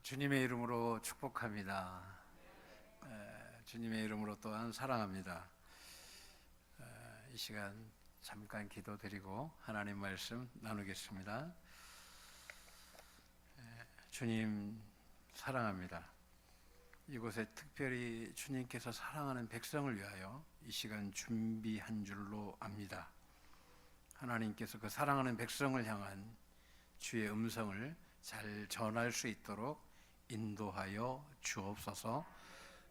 주님의 이름으로 축복합니다. 주님의 이름으로 또한 사랑합니다. 이 시간 잠깐 기도드리고 하나님 말씀 나누겠습니다. 주님 사랑합니다. 이곳에 특별히 주님께서 사랑하는 백성을 위하여 이 시간 준비한 줄로 압니다. 하나님께서 그 사랑하는 백성을 향한 주의 음성을 잘 전할 수 있도록 인도하여 주옵소서.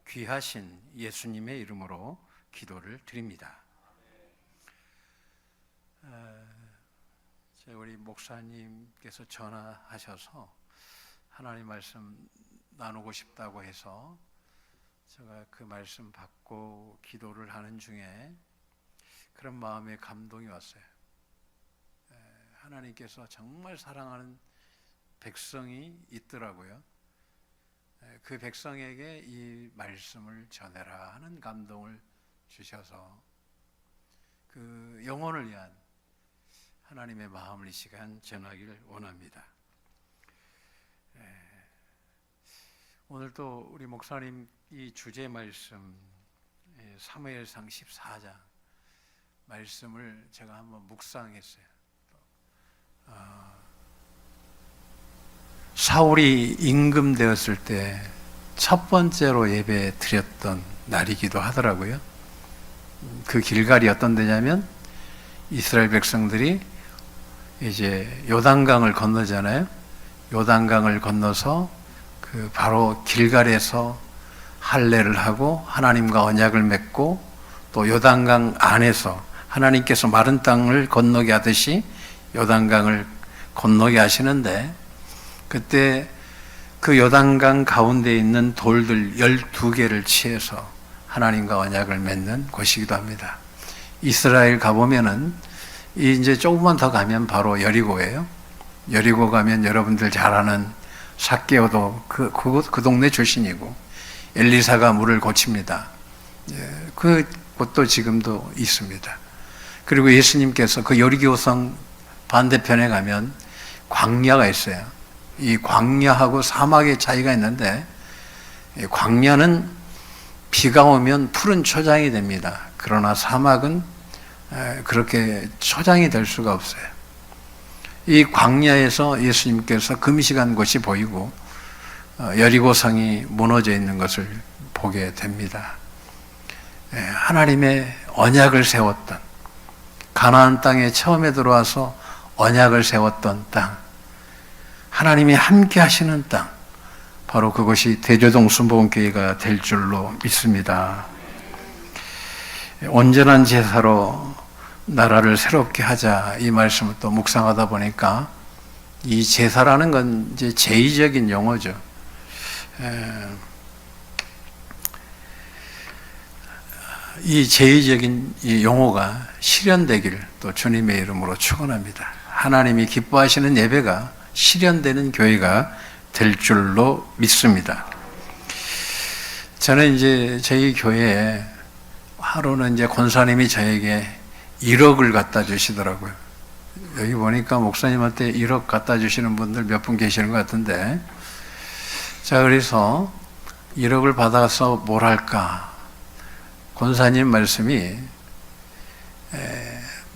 귀하신 예수님의 이름으로 기도를 드립니다. 우리 목사님께서 전화하셔서 하나님 말씀 나누고 싶다고 해서 제가 그 말씀 받고 기도를 하는 중에 그런 마음의 감동이 왔어요. 하나님께서 정말 사랑하는 백성이 있더라고요. 그 백성에게 이 말씀을 전해라 하는 감동을 주셔서 그 영혼을 위한 하나님의 마음을 이 시간 전하기를 원합니다. 오늘도 우리 목사님 이 주제 말씀 사무엘상 14장 말씀을 제가 한번 묵상했어요. 사울이 임금되었을 때 첫 번째로 예배 드렸던 날이기도 하더라고요. 그 길갈이 어떤 데냐면 이스라엘 백성들이 이제 요단강을 건너잖아요. 요단강을 건너서 그 바로 길갈에서 할례를 하고 하나님과 언약을 맺고 또 요단강 안에서 하나님께서 마른 땅을 건너게 하듯이 요단강을 건너게 하시는데 그때 그 요단강 가운데 있는 돌들 12개를 취해서 하나님과 언약을 맺는 곳이기도 합니다. 이스라엘 가보면은 이제 조금만 더 가면 바로 여리고예요. 여리고 가면 여러분들 잘 아는 삭개오도 그 동네 출신이고 엘리사가 물을 고칩니다. 그 곳도 지금도 있습니다. 그리고 예수님께서 그 여리고성 반대편에 가면 광야가 있어요. 이 광야하고 사막의 차이가 있는데 광야는 비가 오면 푸른 초장이 됩니다. 그러나 사막은 그렇게 초장이 될 수가 없어요. 이 광야에서 예수님께서 금식한 곳이 보이고 여리고성이 무너져 있는 것을 보게 됩니다. 하나님의 언약을 세웠던 가나안 땅에 처음에 들어와서 언약을 세웠던 땅, 하나님이 함께 하시는 땅, 바로 그것이 대저동 순복음교회가 될 줄로 믿습니다. 온전한 제사로 나라를 새롭게 하자, 이 말씀을 또 묵상하다 보니까 이 제사라는 건 이제 제의적인 용어죠. 이 제의적인 이 용어가 실현되기를 또 주님의 이름으로 축원합니다. 하나님이 기뻐하시는 예배가 실현되는 교회가 될 줄로 믿습니다. 저는 이제 저희 교회에 하루는 이제 권사님이 저에게 1억을 갖다 주시더라고요. 여기 보니까 목사님한테 1억 갖다 주시는 분들 몇 분 계시는 것 같은데, 자, 그래서 1억을 받아서 뭘 할까? 권사님 말씀이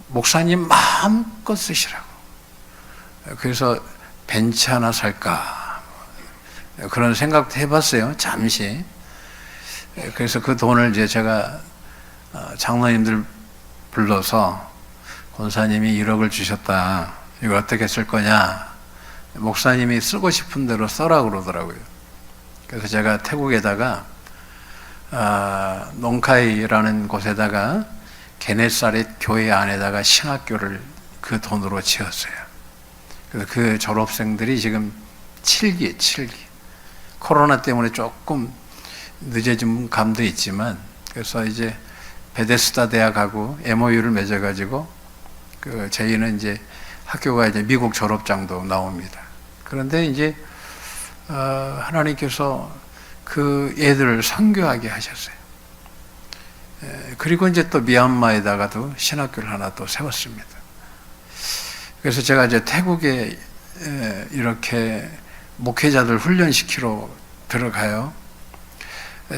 목사님 마음껏 쓰시라고. 그래서 벤츠 하나 살까? 그런 생각도 해봤어요, 잠시. 그래서 그 돈을 이제 제가 장로님들 불러서 권사님이 1억을 주셨다. 이거 어떻게 쓸 거냐? 목사님이 쓰고 싶은 대로 써라 그러더라고요. 그래서 제가 태국에다가 농카이라는 곳에다가 게네사렛 교회 안에다가 신학교를 그 돈으로 지었어요. 그래서 그 졸업생들이 지금 7기. 코로나 때문에 조금 늦어진 감도 있지만, 그래서 이제 베데스다 대학하고 MOU를 맺어가지고, 저희는 이제 학교가 이제 미국 졸업장도 나옵니다. 그런데 이제, 하나님께서 그 애들을 선교하게 하셨어요. 그리고 이제 또 미얀마에다가도 신학교를 하나 또 세웠습니다. 그래서 제가 이제 태국에 이렇게 목회자들 훈련시키러 들어가요.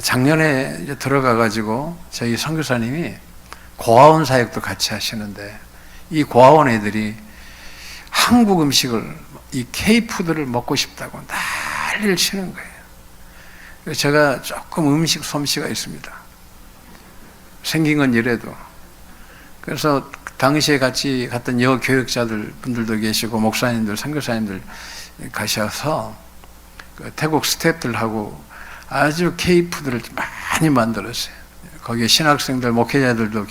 작년에 이제 들어가가지고 저희 선교사님이 고아원 사역도 같이 하시는데 이 고아원 애들이 한국 음식을, 이 K푸드를 먹고 싶다고 난리를 치는 거예요. 제가 조금 음식 솜씨가 있습니다. 생긴 건 이래도. 그래서 당시에 같이 갔던 여교육자들 분들도 계시고 목사님들, 선교사님들 가셔서 태국 스태프들하고 아주 K푸드를 많이 만들었어요. 거기에 신학생들, 목회자들도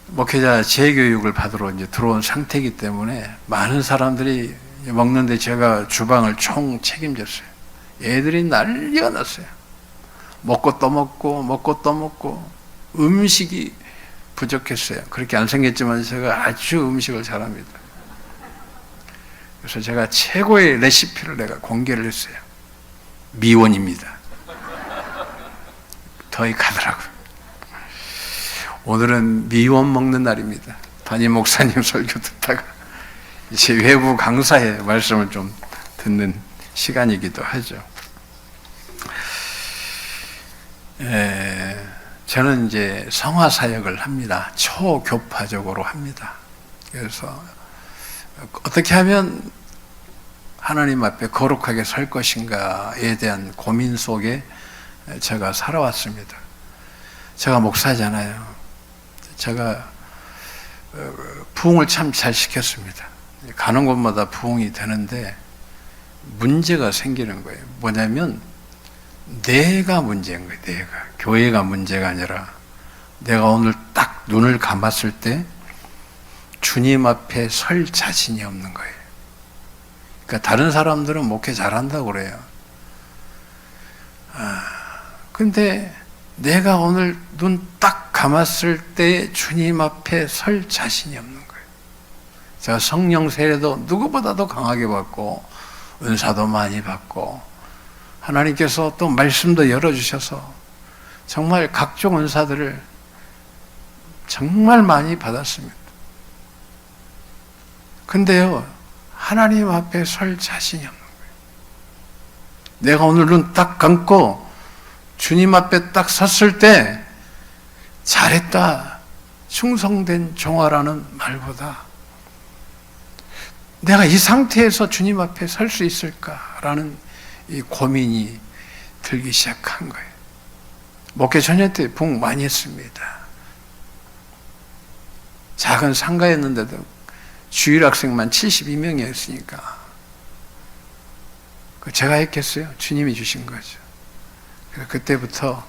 목회자 재교육을 받으러 이제 들어온 상태이기 때문에 많은 사람들이 먹는데 제가 주방을 총 책임졌어요. 애들이 난리가 났어요. 먹고 또 먹고, 먹고 또 먹고, 음식이 부족했어요. 그렇게 안 생겼지만 제가 아주 음식을 잘합니다. 그래서 제가 최고의 레시피를 내가 공개를 했어요. 미원입니다. 더위 가더라고요. 오늘은 미원 먹는 날입니다. 담임 목사님 설교 듣다가 이제 외부 강사의 말씀을 좀 듣는 시간이기도 하죠. 저는 이제 성화 사역을 합니다. 초교파적으로 합니다. 그래서 어떻게 하면 하나님 앞에 거룩하게 설 것인가에 대한 고민 속에 제가 살아왔습니다. 제가 목사잖아요. 제가 부흥을 참 잘 시켰습니다. 가는 곳마다 부흥이 되는데 문제가 생기는 거예요. 뭐냐면 내가 문제인 거예요. 내가. 교회가 문제가 아니라 내가 오늘 딱 눈을 감았을 때 주님 앞에 설 자신이 없는 거예요. 그러니까 다른 사람들은 목회 잘한다고 그래요. 근데 내가 오늘 눈 딱 감았을 때 주님 앞에 설 자신이 없는 거예요. 제가 성령 세례도 누구보다도 강하게 받고 은사도 많이 받고 하나님께서 또 말씀도 열어주셔서 정말 각종 은사들을 정말 많이 받았습니다. 근데요, 하나님 앞에 설 자신이 없는 거예요. 내가 오늘 눈 딱 감고 주님 앞에 딱 섰을 때 잘했다, 충성된 종아라는 말보다 내가 이 상태에서 주님 앞에 설 수 있을까라는 이 고민이 들기 시작한 거예요. 목회 전년 때 부흥 많이 했습니다. 작은 상가였는데도 주일 학생만 72명이었으니까 제가 했겠어요? 주님이 주신 거죠. 그래서 그때부터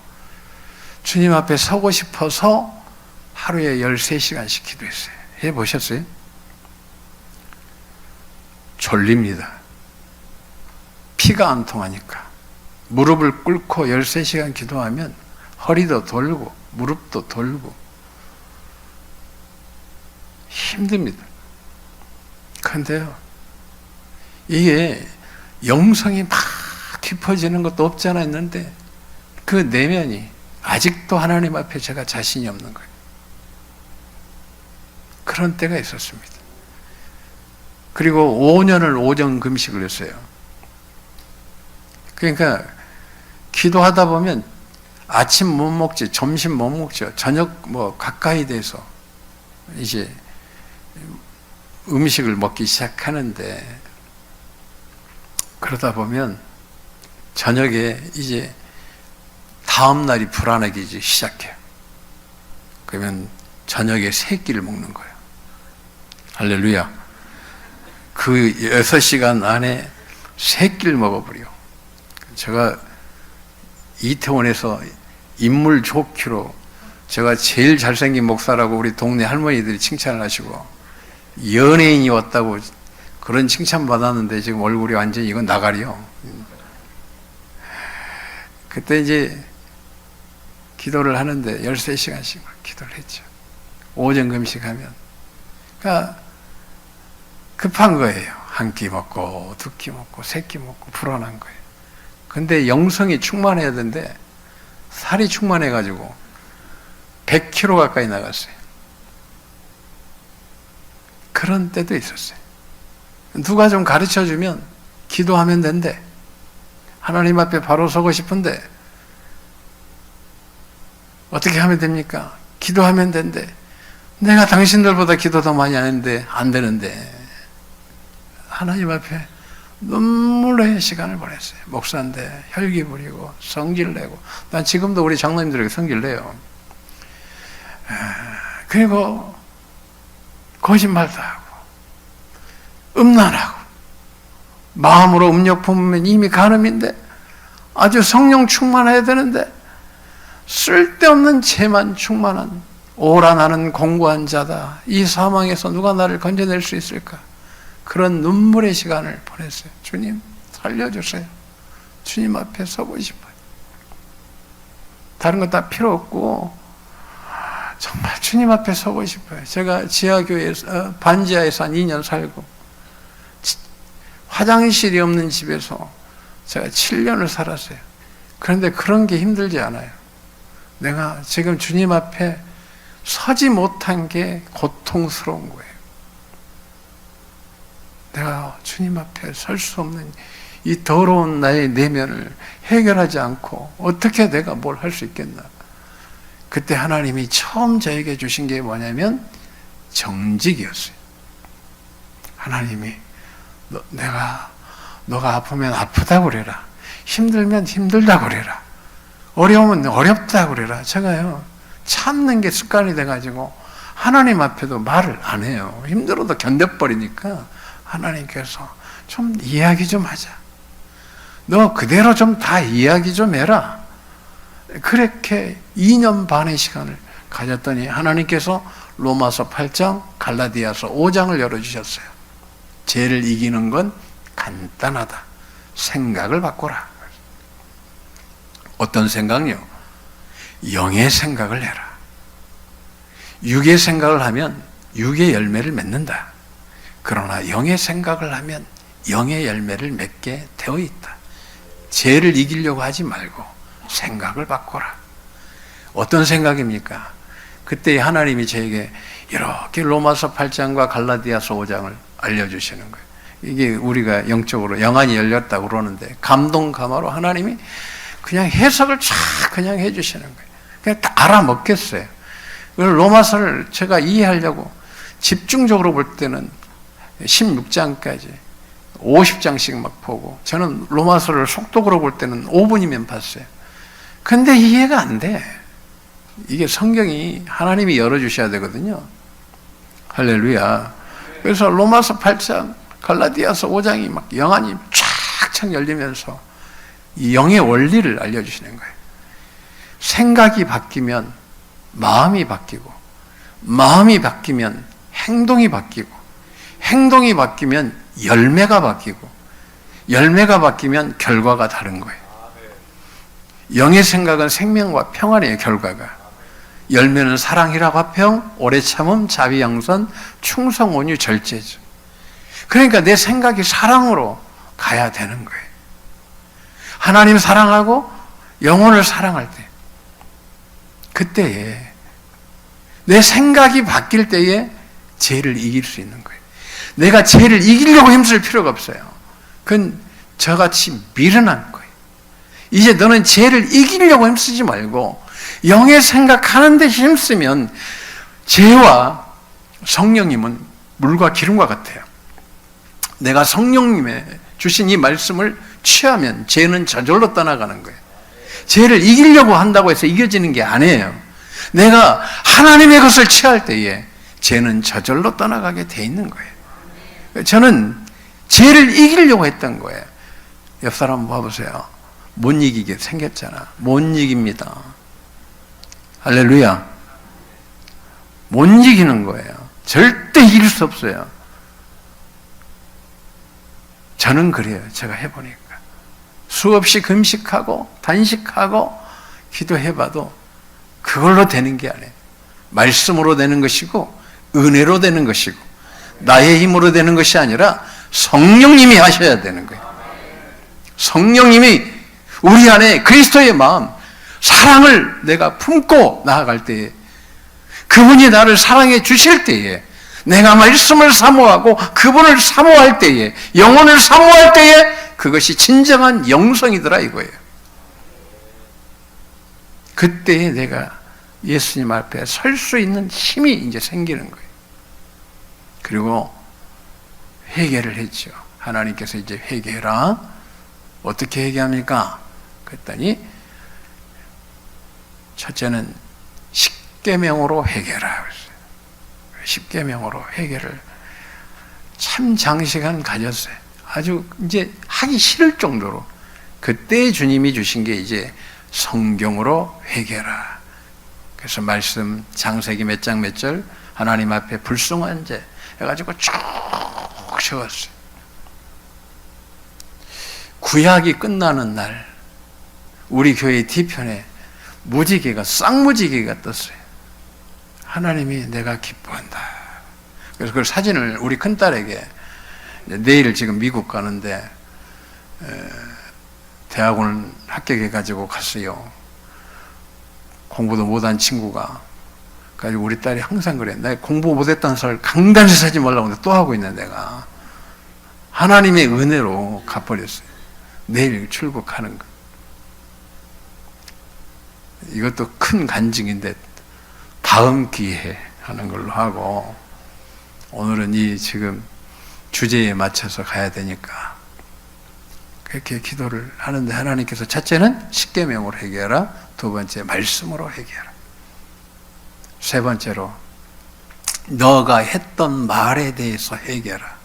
주님 앞에 서고 싶어서 하루에 13시간씩 기도했어요. 해보셨어요? 졸립니다. 피가 안 통하니까. 무릎을 꿇고 13시간 기도하면 허리도 돌고 무릎도 돌고 힘듭니다. 그런데요, 이게 영성이 막 깊어지는 것도 없지 않아 있는데 그 내면이 아직도 하나님 앞에 제가 자신이 없는 거예요. 그런 때가 있었습니다. 그리고 5년을 오전 금식을 했어요. 그러니까 기도하다 보면 아침 못 먹지, 점심 못 먹죠. 저녁 뭐 가까이 돼서 이제 음식을 먹기 시작하는데 그러다 보면 저녁에 이제 다음 날이 불안하기 시작해요. 그러면 저녁에 3끼를 먹는 거예요. 할렐루야. 그 6시간 안에 3끼를 먹어버려. 제가 이태원에서 인물 좋기로 제가 제일 잘생긴 목사라고 우리 동네 할머니들이 칭찬을 하시고 연예인이 왔다고 그런 칭찬 받았는데 지금 얼굴이 완전히 이건 나가리요. 그때 이제 기도를 하는데 13시간씩 기도를 했죠. 오전 금식하면. 그러니까 급한 거예요. 한 끼 먹고 두 끼 먹고 세 끼 먹고 불안한 거예요. 근데 영성이 충만해야 되는데 살이 충만해가지고 100kg 가까이 나갔어요. 그런 때도 있었어요. 누가 좀 가르쳐 주면 기도하면 된대. 하나님 앞에 바로 서고 싶은데 어떻게 하면 됩니까? 기도하면 된대. 내가 당신들보다 기도 더 많이 하는데 안 되는데. 하나님 앞에 눈물의 시간을 보냈어요. 목사인데 혈기 부리고 성질 내고. 난 지금도 우리 장로님들에게 성질 내요. 그리고 거짓말도 하고 음란하고 마음으로 음욕 품으면 이미 간음인데 아주 성령 충만해야 되는데 쓸데없는 죄만 충만한 오라 나는 공고한 자다. 이 사망에서 누가 나를 건져낼 수 있을까? 그런 눈물의 시간을 보냈어요. 주님 살려주세요. 주님 앞에 서고 싶어요. 다른 거 다 필요 없고 정말 주님 앞에 서고 싶어요. 제가 지하교회에서 반지하에서 한 2년 살고 화장실이 없는 집에서 제가 7년을 살았어요. 그런데 그런 게 힘들지 않아요. 내가 지금 주님 앞에 서지 못한 게 고통스러운 거예요. 내가 주님 앞에 설 수 없는 이 더러운 나의 내면을 해결하지 않고 어떻게 내가 뭘 할 수 있겠나. 그때 하나님이 처음 저에게 주신 게 뭐냐면 정직이었어요. 하나님이 너가 아프면 아프다고 그래라. 힘들면 힘들다고 그래라. 어려우면 어렵다고 그래라. 제가요 참는 게 습관이 돼가지고 하나님 앞에도 말을 안 해요. 힘들어도 견뎌버리니까 하나님께서 좀 이야기 좀 하자. 너 그대로 좀 다 이야기 좀 해라. 그렇게 2년 반의 시간을 가졌더니 하나님께서 로마서 8장, 갈라디아서 5장을 열어주셨어요. 죄를 이기는 건 간단하다. 생각을 바꿔라. 어떤 생각요? 영의 생각을 해라. 육의 생각을 하면 육의 열매를 맺는다. 그러나 영의 생각을 하면 영의 열매를 맺게 되어 있다. 죄를 이기려고 하지 말고 생각을 바꿔라. 어떤 생각입니까? 그때 하나님이 저에게 이렇게 로마서 8장과 갈라디아서 5장을 알려주시는 거예요. 이게 우리가 영적으로 영안이 열렸다고 그러는데 감동 감화로 하나님이 그냥 해석을 쫙 그냥 해주시는 거예요. 그냥 다 알아먹겠어요. 로마서를 제가 이해하려고 집중적으로 볼 때는 16장까지 50장씩 막 보고, 저는 로마서를 속독으로 볼 때는 5분이면 봤어요. 근데 이해가 안 돼. 이게 성경이 하나님이 열어주셔야 되거든요. 할렐루야. 그래서 로마서 8장, 갈라디아서 5장이 막 영안이 쫙쫙 열리면서 이 영의 원리를 알려주시는 거예요. 생각이 바뀌면 마음이 바뀌고, 마음이 바뀌면 행동이 바뀌고, 행동이 바뀌면 열매가 바뀌고, 열매가 바뀌면 결과가 다른 거예요. 영의 생각은 생명과 평안이에요. 결과가. 열매는 사랑, 희락, 화평, 오래 참음, 자비, 양선, 충성, 온유, 절제죠. 그러니까 내 생각이 사랑으로 가야 되는 거예요. 하나님 사랑하고 영혼을 사랑할 때, 그때에 내 생각이 바뀔 때에 죄를 이길 수 있는 거예요. 내가 죄를 이기려고 힘쓸 필요가 없어요. 그건 저같이 미련한 거예요. 이제 너는 죄를 이기려고 힘쓰지 말고 영의 생각하는 데 힘쓰면 죄와 성령님은 물과 기름과 같아요. 내가 성령님의 주신 이 말씀을 취하면 죄는 저절로 떠나가는 거예요. 죄를 이기려고 한다고 해서 이겨지는 게 아니에요. 내가 하나님의 것을 취할 때에 죄는 저절로 떠나가게 돼 있는 거예요. 저는 죄를 이기려고 했던 거예요. 옆 사람 한번 봐보세요. 못 이기게 생겼잖아. 못 이깁니다. 할렐루야. 못 이기는 거예요. 절대 이길 수 없어요. 저는 그래요. 제가 해보니까. 수없이 금식하고 단식하고 기도해봐도 그걸로 되는 게 아니에요. 말씀으로 되는 것이고 은혜로 되는 것이고 나의 힘으로 되는 것이 아니라 성령님이 하셔야 되는 거예요. 성령님이 우리 안에 그리스도의 마음, 사랑을 내가 품고 나아갈 때에, 그분이 나를 사랑해 주실 때에 내가 말씀을 사모하고 그분을 사모할 때에, 영혼을 사모할 때에 그것이 진정한 영성이더라 이거예요. 그때에 내가 예수님 앞에 설 수 있는 힘이 이제 생기는 거예요. 그리고 회개를 했죠. 하나님께서 이제 회개해라. 어떻게 회개합니까? 그랬더니 첫째는 십계명으로 회개라. 십계명으로 회개를 참 장시간 가졌어요. 아주 이제 하기 싫을 정도로. 그때 주님이 주신 게 이제 성경으로 회개라. 그래서 말씀 창세기 몇 장 몇 절 하나님 앞에 불순한 죄 해가지고 쭉 세웠어요. 구약이 끝나는 날 우리 교회 뒤편에 무지개가 쌍무지개가 떴어요. 하나님이 내가 기뻐한다. 그래서 그 사진을 우리 큰딸에게 내일 지금 미국 가는데 대학원 합격해가지고 갔어요. 공부도 못한 친구가. 그래서 우리 딸이 항상 그래. 나 공부 못했다는 소리를 강단히 하지 말라고 또 하고 있는 내가. 하나님의 은혜로 갚아버렸어요. 내일 출국하는 거. 이것도 큰 간증인데 다음 기회에 하는 걸로 하고, 오늘은 이 지금 주제에 맞춰서 가야 되니까 그렇게 기도를 하는데, 하나님께서 첫째는 십계명으로 회개하라, 두 번째 말씀으로 회개하라, 세 번째로 너가 했던 말에 대해서 회개하라.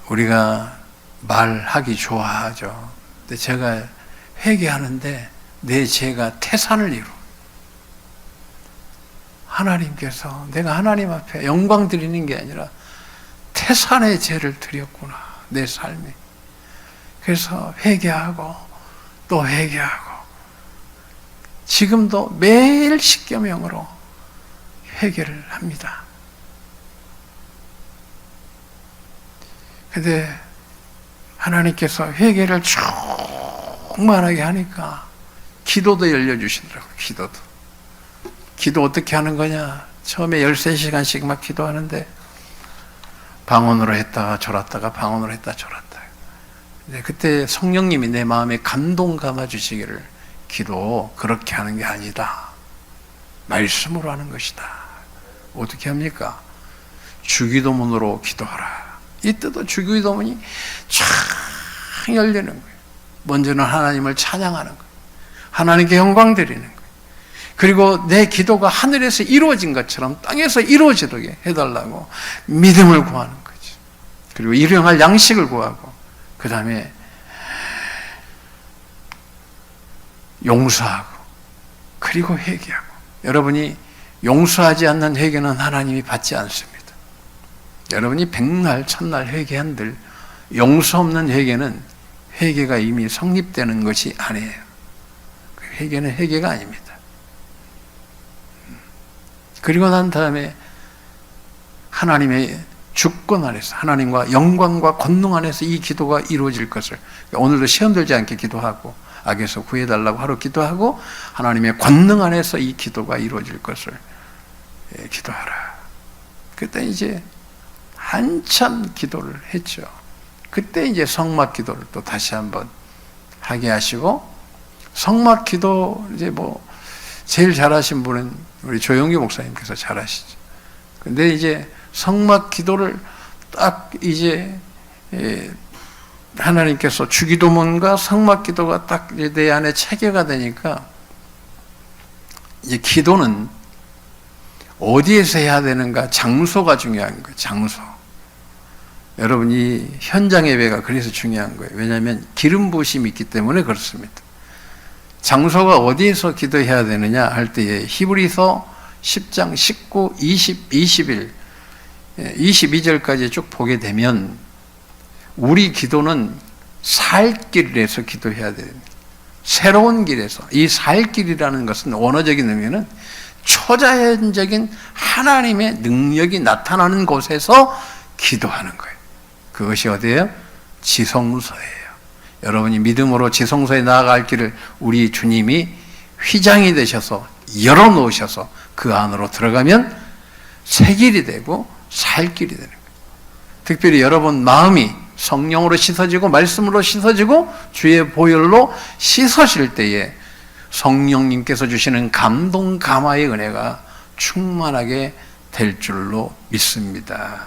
우리가 말하기 좋아하죠. 근데 제가 회개하는데 내 죄가 태산을 이루. 하나님께서 내가 하나님 앞에 영광 드리는 게 아니라 태산의 죄를 드렸구나, 내 삶에. 그래서 회개하고 또 회개하고, 지금도 매일 십계명으로 회개를 합니다. 근데 하나님께서 회개를 충만하게 하니까 기도도 열려주시더라고요. 기도 어떻게 하는 거냐? 처음에 13시간씩 막 기도하는데 방언으로 했다가 졸았다가 방언으로 했다가 졸았다가. 근데 그때 성령님이 내 마음에 감동 감아주시기를, 기도 그렇게 하는 게 아니다, 말씀으로 하는 것이다. 어떻게 합니까? 주기도문으로 기도하라. 이때도 주기도문이 쫙 열리는 거예요. 먼저는 하나님을 찬양하는 거예요. 하나님께 영광 드리는 거예요. 그리고 내 기도가 하늘에서 이루어진 것처럼 땅에서 이루어지게 해달라고 믿음을 구하는 거죠. 그리고 일용할 양식을 구하고, 그 다음에 용서하고, 그리고 회개하고. 여러분이 용서하지 않는 회개는 하나님이 받지 않습니다. 여러분이 백날 천날 회개한들 용서 없는 회개는 회개가 이미 성립되는 것이 아니에요. 회개는 회개가 아닙니다. 그리고 난 다음에 하나님의 주권 안에서, 하나님과 영광과 권능 안에서 이 기도가 이루어질 것을, 오늘도 시험 들지 않게 기도하고 악에서 구해달라고 하루 기도하고, 하나님의 권능 안에서 이 기도가 이루어질 것을 기도하라. 그때 이제 한참 기도를 했죠. 그때 이제 성막 기도를 또 다시 한번 하게 하시고, 성막 기도 이제 뭐 제일 잘하신 분은 우리 조영기 목사님께서 잘하시죠. 근데 이제 성막 기도를 딱 이제 하나님께서 주기도문과 성막 기도가 딱 내 안에 체계가 되니까, 이제 기도는 어디에서 해야 되는가, 장소가 중요한 거예요. 장소. 여러분, 이 현장 예배가 그래서 중요한 거예요. 왜냐하면 기름 부으심이 있기 때문에 그렇습니다. 장소가 어디에서 기도해야 되느냐 할 때에 히브리서 10장 19, 20, 21, 22절까지 쭉 보게 되면 우리 기도는 살 길에서 기도해야 됩니다. 새로운 길에서. 이 살 길이라는 것은 원어적인 의미는 초자연적인 하나님의 능력이 나타나는 곳에서 기도하는 거예요. 그것이 어디예요? 지성소예요. 여러분이 믿음으로 지성소에 나아갈 길을 우리 주님이 휘장이 되셔서 열어놓으셔서 그 안으로 들어가면 새 길이 되고 살 길이 되는 거예요. 특별히 여러분 마음이 성령으로 씻어지고 말씀으로 씻어지고 주의 보혈로 씻어질 때에 성령님께서 주시는 감동 감화의 은혜가 충만하게 될 줄로 믿습니다.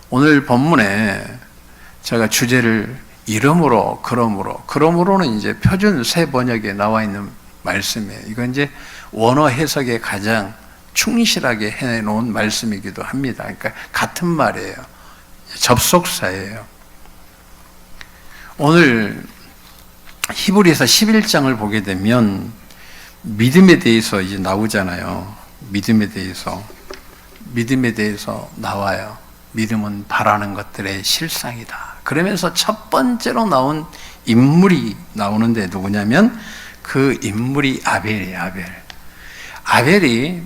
오늘 본문에 제가 주제를 이름으로 그러므로는 이제 표준 새 번역에 나와 있는 말씀이에요. 이건 이제 원어 해석에 가장 충실하게 해놓은 말씀이기도 합니다. 그러니까 같은 말이에요. 접속사예요. 오늘 히브리서 11장을 보게 되면 믿음에 대해서 이제 나오잖아요. 믿음에 대해서 나와요. 믿음은 바라는 것들의 실상이다. 그러면서 첫 번째로 나온 인물이 나오는데 누구냐면 그 인물이 아벨이에요. 아벨이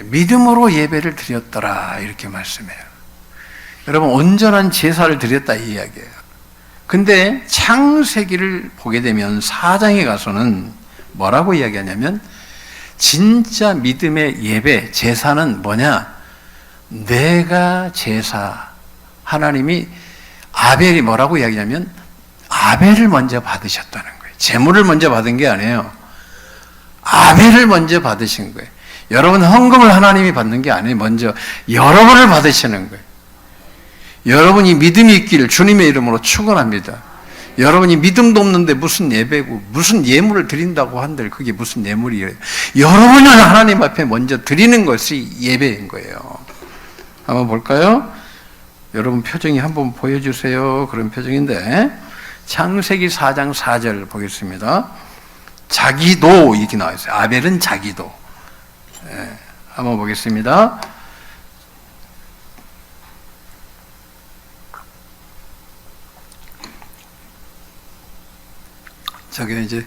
믿음으로 예배를 드렸더라 이렇게 말씀해요. 여러분 온전한 제사를 드렸다 이 이야기예요. 근데 창세기를 보게 되면 4장에 가서는 뭐라고 이야기하냐면 진짜 믿음의 예배, 제사는 뭐냐? 내가 제사. 하나님이 아벨이 뭐라고 이야기하냐면 아벨을 먼저 받으셨다는 거예요. 제물을 먼저 받은 게 아니에요. 아벨을 먼저 받으신 거예요. 여러분 헌금을 하나님이 받는 게 아니에요. 먼저 여러분을 받으시는 거예요. 여러분이 믿음이 있기를 주님의 이름으로 축원합니다. 여러분이 믿음도 없는데 무슨 예배고 무슨 예물을 드린다고 한들 그게 무슨 예물이에요. 여러분은 하나님 앞에 먼저 드리는 것이 예배인 거예요. 한번 볼까요? 여러분 표정이 한번 보여주세요. 그런 표정인데 창세기 4장 4절 보겠습니다. 자기도 이렇게 나와 있어요. 아벨은 자기도. 한번 보겠습니다. 저게 이제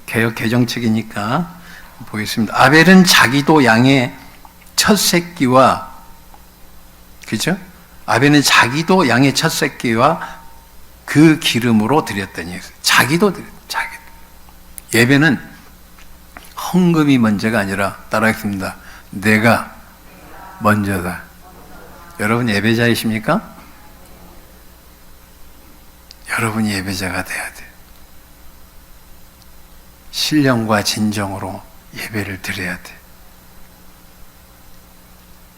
개역 개정책이니까 보겠습니다. 아벨은 자기도 양의 첫 새끼와, 그죠? 아벨은 자기도 양의 첫 새끼와 그 기름으로 드렸더니, 자기도 드렸다. 자기도. 예배는 헌금이 먼저가 아니라 따라하겠습니다. 내가 먼저다. 여러분 예배자이십니까? 여러분이 예배자가 돼야 돼요. 신령과 진정으로 예배를 드려야 돼.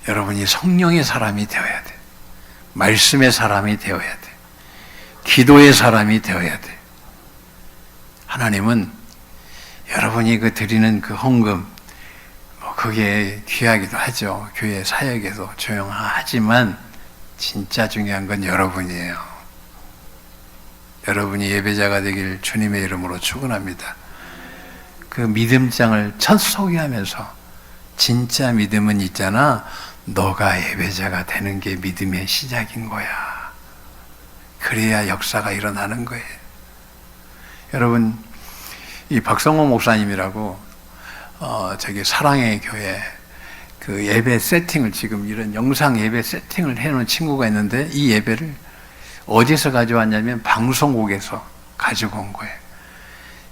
여러분이 성령의 사람이 되어야 돼. 말씀의 사람이 되어야 돼. 기도의 사람이 되어야 돼. 하나님은 여러분이 그 드리는 그 헌금, 그게 귀하기도 하죠. 교회 사역에서 조용하지만 진짜 중요한 건 여러분이에요. 여러분이 예배자가 되길 주님의 이름으로 축원합니다. 그 믿음장을 첫 소개하면서 진짜 믿음은 있잖아. 너가 예배자가 되는 게 믿음의 시작인 거야. 그래야 역사가 일어나는 거예요. 여러분, 이 박성호 목사님이라고 저기 사랑의 교회 그 예배 세팅을 지금 이런 영상 예배 세팅을 해놓은 친구가 있는데 이 예배를 어디서 가져왔냐면 방송국에서 가지고 온 거예요.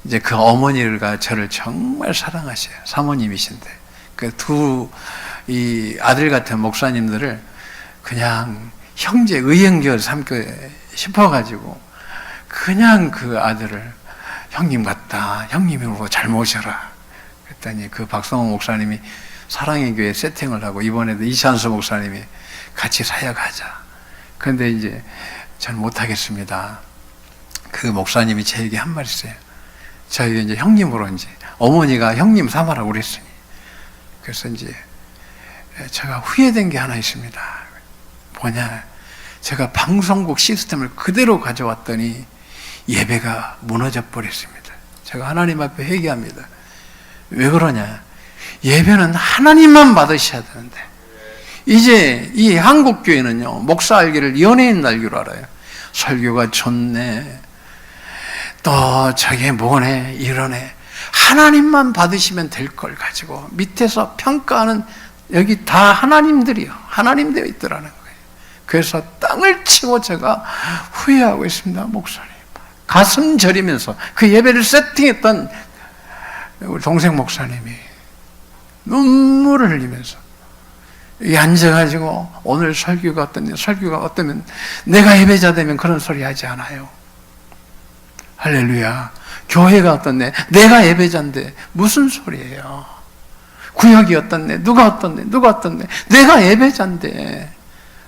이제 그 어머니가 저를 정말 사랑하셔요. 사모님이신데 그 이 아들 같은 목사님들을 그냥 형제 의형제 삼고 싶어가지고 그냥 그 아들을 형님 같다, 형님으로 잘 모셔라. 그랬더니 그 박성호 목사님이 사랑의 교회 세팅을 하고 이번에도 이찬수 목사님이 같이 사역하자. 그런데 이제 전 못하겠습니다. 그 목사님이 제게 한 말 있어요. 저희 이제 형님으로 이제 어머니가 형님 삼아라고 그랬으니 그래서 이제 제가 후회된 게 하나 있습니다. 뭐냐? 제가 방송국 시스템을 그대로 가져왔더니 예배가 무너져 버렸습니다. 제가 하나님 앞에 회개합니다. 왜 그러냐? 예배는 하나님만 받으셔야 되는데 이제 이 한국 교회는요 목사 알기를 연예인 알기로 알아요. 설교가 좋네, 또 저게 뭐네, 이러네. 하나님만 받으시면 될 걸 가지고 밑에서 평가하는 여기 다 하나님들이요. 하나님 되어 있더라는 거예요. 그래서 땅을 치고 제가 후회하고 있습니다. 목사님. 가슴 저리면서 그 예배를 세팅했던 우리 동생 목사님이 눈물을 흘리면서 이 앉아가지고 오늘 설교가 어떠냐, 설교가 어떠면 내가 예배자 되면 그런 소리 하지 않아요. 할렐루야. 교회가 어떻네, 내가 예배자인데 무슨 소리예요. 구역이 어떻네, 누가 어떻네, 누가 어떻네, 내가 예배자인데,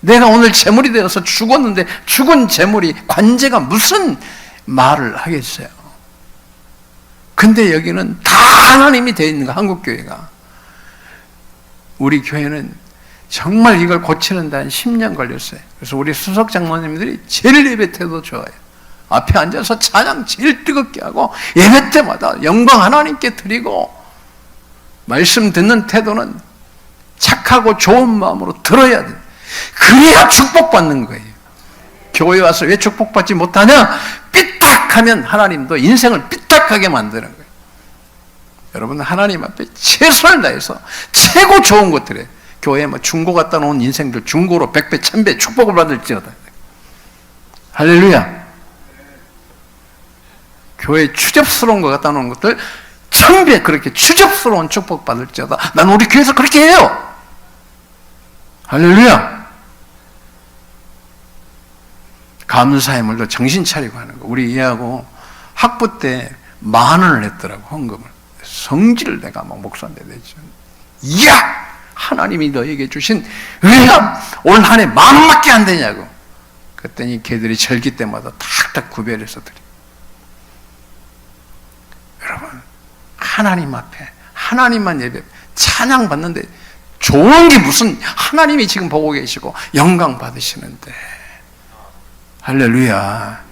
내가 오늘 제물이 되어서 죽었는데 죽은 제물이, 관제가 무슨 말을 하겠어요. 근데 여기는 다 하나님이 되어 있는 거, 한국교회가. 우리 교회는 정말 이걸 고치는 데 한 10년 걸렸어요. 그래서 우리 수석 장로님들이 제일 예배 태도 좋아요. 앞에 앉아서 찬양 제일 뜨겁게 하고, 예배 때마다 영광 하나님께 드리고, 말씀 듣는 태도는 착하고 좋은 마음으로 들어야 돼. 그래야 축복받는 거예요. 교회 와서 왜 축복받지 못하냐? 삐딱하면 하나님도 인생을 삐딱하게 만드는 거예요. 여러분, 하나님 앞에 최선을 다해서 최고 좋은 것들에, 교회에 뭐 중고 갖다 놓은 인생들 중고로 100배, 1000배 축복을 받을지어다. 할렐루야. 교회에 추접스러운 거 갖다 놓은 것들 1000배 그렇게 추접스러운 축복 받을지어다. 난 우리 교회에서 그렇게 해요. 할렐루야. 감사의 물도 정신 차리고 하는 거. 우리 얘하고 학부 때 10,000원을 냈더라고, 헌금을. 성질을 내가 막 목사한테 냈죠. 이야! 하나님이 너에게 주신 은혜가 올 한 해 10,000원밖에 안 되냐고. 그랬더니 걔들이 절기 때마다 탁탁 구별해서 드려. 여러분, 하나님 앞에 하나님만 예배, 찬양 받는데 좋은 게 무슨, 하나님이 지금 보고 계시고 영광 받으시는데. 할렐루야.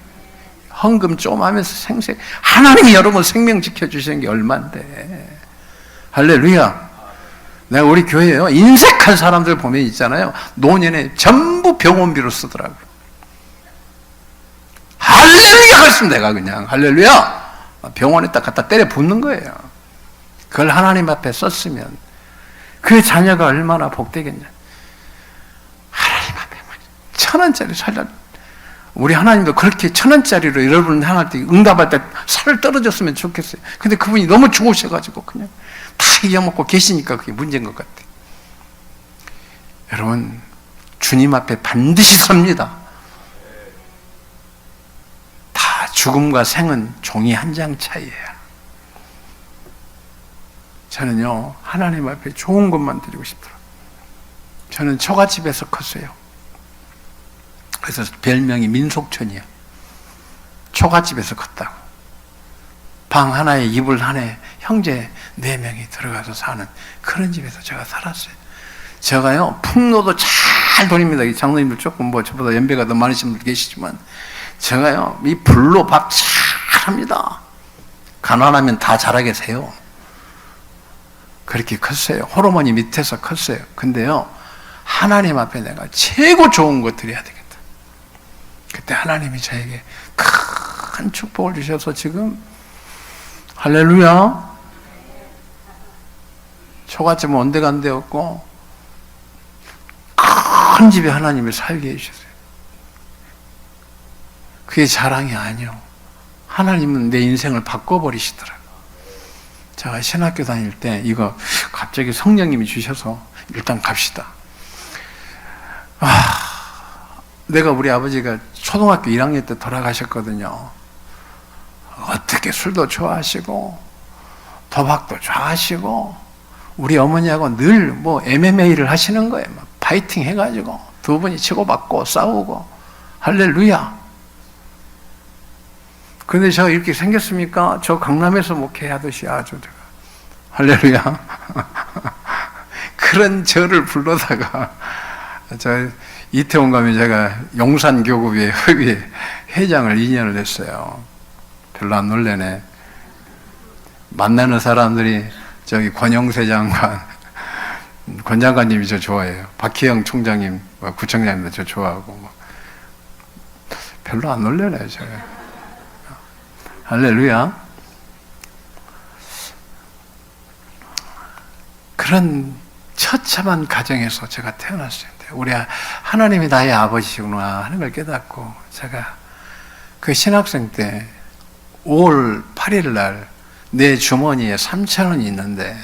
헌금 좀 하면서 생생, 하나님이 여러분 생명 지켜주시는 게 얼만데. 할렐루야. 내가 우리 교회에요, 인색한 사람들 보면 있잖아요, 노년에 전부 병원비로 쓰더라고요. 할렐루야 그랬으면 내가 그냥 할렐루야 병원에 딱 갖다 때려 붓는 거예요. 그걸 하나님 앞에 썼으면 그 자녀가 얼마나 복되겠냐. 하나님 앞에 1,000원짜리 살려. 우리 하나님도 그렇게 1,000원짜리로 여러분 향할 때 응답할 때 살 떨어졌으면 좋겠어요. 근데 그분이 너무 좋으셔가지고 그냥 다 이어먹고 계시니까 그게 문제인 것 같아요. 여러분, 주님 앞에 반드시 섭니다. 다 죽음과 생은 종이 한 장 차이예요. 저는요, 하나님 앞에 좋은 것만 드리고 싶더라고요. 저는 처갓집에서 컸어요. 그래서 별명이 민속촌이야. 처갓집에서 컸다고. 방 하나에 이불 하나에 형제 4명이 들어가서 사는 그런 집에서 제가 살았어요. 제가요, 풍로도 잘 돌립니다. 장로님들 조금 뭐 저보다 연배가 더 많으신 분들 계시지만, 제가요, 이 불로 밥 잘 합니다. 가난하면 다 잘하게 세요. 그렇게 컸어요. 호르몬이 밑에서 컸어요. 근데요, 하나님 앞에 내가 최고 좋은 거 드려야 되겠다. 그때 하나님이 저에게 큰 축복을 주셔서 지금, 할렐루야, 초가집 온데간데였고 큰 집에 하나님을 살게 해주셨어요. 그게 자랑이 아니요, 하나님은 내 인생을 바꿔버리시더라고요. 제가 신학교 다닐 때 이거 갑자기 성령님이 주셔서 일단 갑시다. 내가 우리 아버지가 초등학교 1학년 때 돌아가셨거든요. 어떻게 술도 좋아하시고 도박도 좋아하시고, 우리 어머니하고 늘 뭐 MMA를 하시는 거예요. 막 파이팅 해가지고 두 분이 치고받고 싸우고. 할렐루야. 근데 제가 이렇게 생겼습니까? 저 강남에서 목회하듯이 아주 제가 할렐루야 그런 저를 불러다가, 저 이태원 가면 제가 용산교구회 회의 회장을 2년을 했어요. 별로 안 놀래네. 만나는 사람들이 저기 권영세 장관, 권 장관님이 저 좋아해요. 박희영 총장님, 구청장님도 저 좋아하고. 별로 안 놀래네, 제가. 할렐루야. 그런 처참한 가정에서 제가 태어났어요. 우리 하나님이 나의 아버지구나 하는 걸 깨닫고, 제가 그 신학생 때 5월 8일 날 내 주머니에 3,000원이 있는데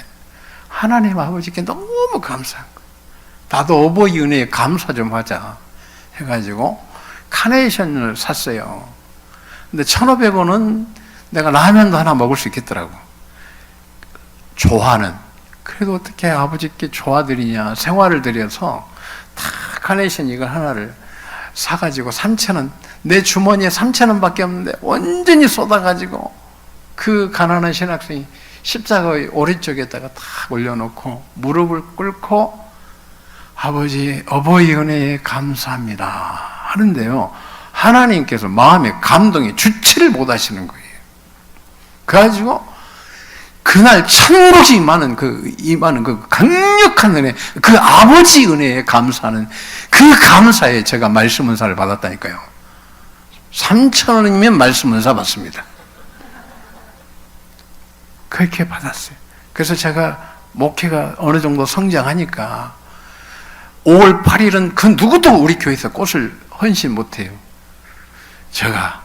하나님 아버지께 너무 감사한 거예요. 나도 어버이 은혜에 감사 좀 하자 해가지고 카네이션을 샀어요. 근데 1,500원은 내가 라면도 하나 먹을 수 있겠더라고. 조화는. 그래도 어떻게 아버지께 조화드리냐, 생활을 드려서 다 카네이션 이걸 하나를 사가지고 3,000원, 내 주머니에 3,000원밖에 없는데 완전히 쏟아가지고 그 가난한 신학생이 십자가의 오른쪽에다가 딱 올려놓고 무릎을 꿇고 아버지 어버이 은혜에 감사합니다 하는데요, 하나님께서 마음에 감동이 주체를 못하시는 거예요. 그래가지고 그날 천국이 임하는 그 강력한 은혜, 그 아버지 은혜에 감사하는 그 감사에 제가 말씀 은사를 받았다니까요. 3,000원이면 말씀 은사 받습니다. 그렇게 받았어요. 그래서 제가 목회가 어느 정도 성장하니까 5월 8일은 그 누구도 우리 교회에서 꽃을 헌신 못해요. 제가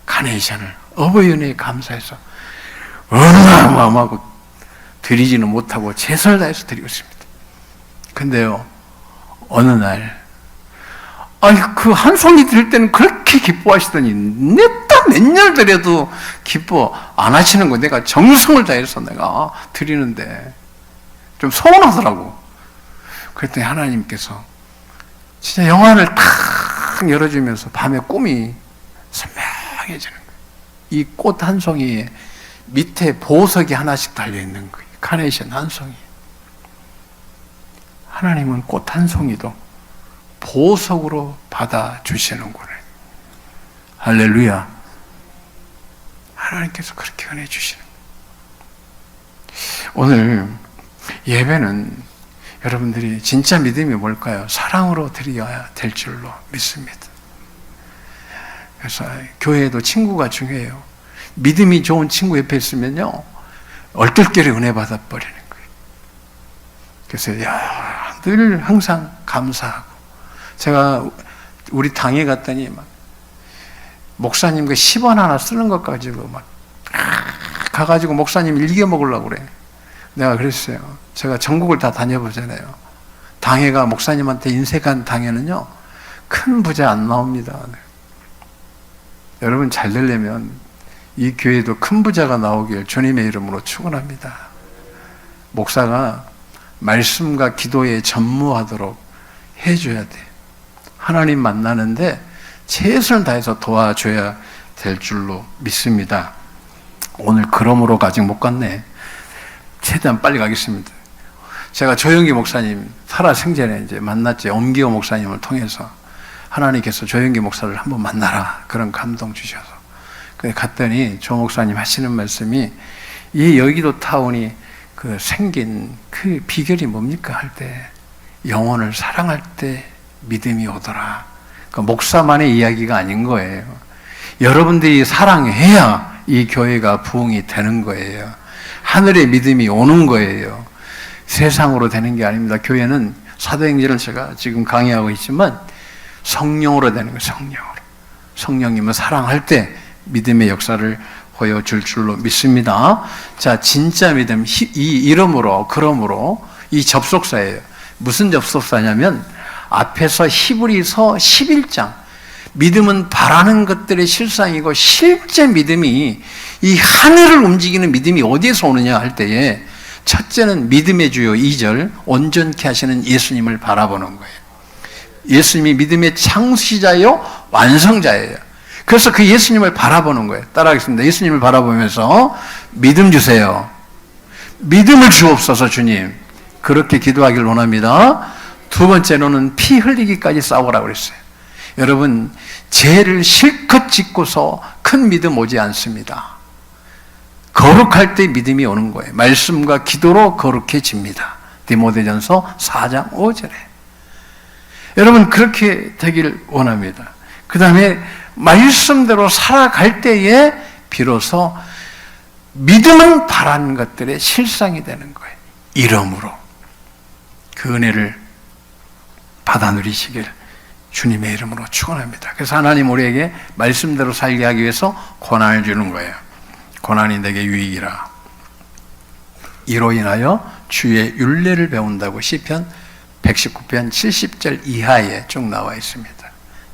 카네이션을 어버이 은혜에 감사해서 어마어마하고 드리지는 못하고 최선을 다해서 드리고 있습니다. 근데요, 어느 날, 그 한 송이 드릴 때는 그렇게 기뻐하시더니 냈다 몇 년 드려도 기뻐 안 하시는 거 내가 정성을 다해서 내가 드리는데 좀 서운하더라고. 그랬더니 하나님께서 진짜 영안을 탁 열어주면서 밤에 꿈이 선명해지는 거예요. 이 꽃 한 송이에 밑에 보석이 하나씩 달려있는 거예요. 카네이션 한 송이. 하나님은 꽃 한 송이도 보석으로 받아주시는구나. 할렐루야. 하나님께서 그렇게 은혜 주시는 거예요. 오늘 예배는 여러분들이 진짜 믿음이 뭘까요? 사랑으로 드려야 될 줄로 믿습니다. 그래서 교회에도 친구가 중요해요. 믿음이 좋은 친구 옆에 있으면요, 얼떨결에 은혜 받아버리는 거예요. 그래서 늘 항상 감사하고, 제가 우리 당에 갔더니 막 목사님 그 10원 하나 쓰는 것 가지고 막 가가지고 목사님 일겨 먹으려고 그래. 내가 그랬어요. 제가 전국을 다 다녀보잖아요. 당회가 목사님한테 인색한 당회는요, 큰 부자 안 나옵니다. 여러분 잘 되려면 이 교회도 큰 부자가 나오길 주님의 이름으로 축원합니다. 목사가 말씀과 기도에 전무하도록 해줘야 돼. 하나님 만나는데 최선을 다해서 도와줘야 될 줄로 믿습니다. 오늘 그러므로 아직 못 갔네. 최대한 빨리 가겠습니다. 제가 조영기 목사님 살아생전에 이제 만났지, 엄기호 목사님을 통해서 하나님께서 조영기 목사를 한번 만나라 그런 감동 주셔서 갔더니 조 목사님 하시는 말씀이, 이 여의도 타운이 그 생긴 그 비결이 뭡니까 할 때, 영혼을 사랑할 때 믿음이 오더라. 그 목사만의 이야기가 아닌 거예요. 여러분들이 사랑해야 이 교회가 부흥이 되는 거예요. 하늘의 믿음이 오는 거예요. 세상으로 되는 게 아닙니다. 교회는 사도행전을 제가 지금 강의하고 있지만 성령으로 되는 거예요. 성령으로. 성령님은 사랑할 때 믿음의 역사를 보여줄 줄로 믿습니다. 자, 진짜 믿음, 이 이름으로, 그러므로 이 접속사예요. 무슨 접속사냐면 앞에서 히브리서 11장, 믿음은 바라는 것들의 실상이고 실제 믿음이, 이 하늘을 움직이는 믿음이 어디에서 오느냐 할 때에 첫째는 믿음의 주요 2절, 온전케 하시는 예수님을 바라보는 거예요. 예수님이 믿음의 창시자요 완성자예요. 그래서 그 예수님을 바라보는 거예요. 따라하겠습니다. 예수님을 바라보면서 믿음 주세요. 믿음을 주옵소서 주님. 그렇게 기도하길 원합니다. 두 번째로는 피 흘리기까지 싸우라고 그랬어요. 여러분, 죄를 실컷 짓고서 큰 믿음 오지 않습니다. 거룩할 때 믿음이 오는 거예요. 말씀과 기도로 거룩해집니다. 디모데전서 4장 5절에. 여러분, 그렇게 되기를 원합니다. 그 다음에 말씀대로 살아갈 때에 비로소 믿음은 바라는 것들의 실상이 되는 거예요. 이름으로 그 은혜를 받아 누리시길 주님의 이름으로 축원합니다. 그래서 하나님 우리에게 말씀대로 살게 하기 위해서 고난을 주는 거예요. 고난이 내게 유익이라. 이로 인하여 주의 율례를 배운다고 시편 119편 70절 이하에 쭉 나와 있습니다.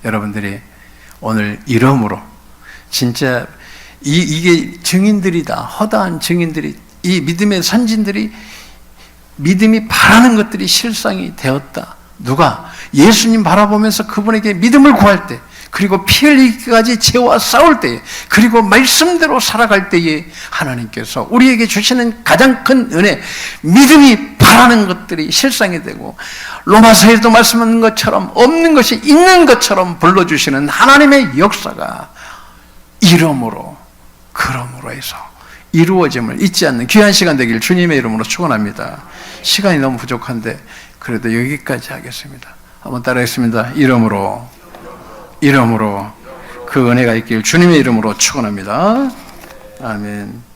여러분들이 오늘 이름으로 진짜 이게 증인들이다. 허다한 증인들이, 이 믿음의 선진들이 믿음이 바라는 것들이 실상이 되었다. 누가? 예수님 바라보면서 그분에게 믿음을 구할 때, 그리고 피 흘리기까지 죄와 싸울 때에, 그리고 말씀대로 살아갈 때에 하나님께서 우리에게 주시는 가장 큰 은혜, 믿음이 바라는 것들이 실상이 되고, 로마서에도 말씀하는 것처럼 없는 것이 있는 것처럼 불러주시는 하나님의 역사가 이름으로, 그러므로 해서 이루어짐을 잊지 않는 귀한 시간 되길 주님의 이름으로 축원합니다. 시간이 너무 부족한데 그래도 여기까지 하겠습니다. 한번 따라하겠습니다. 이름으로 그 은혜가 있길 주님의 이름으로 축원합니다. 아멘.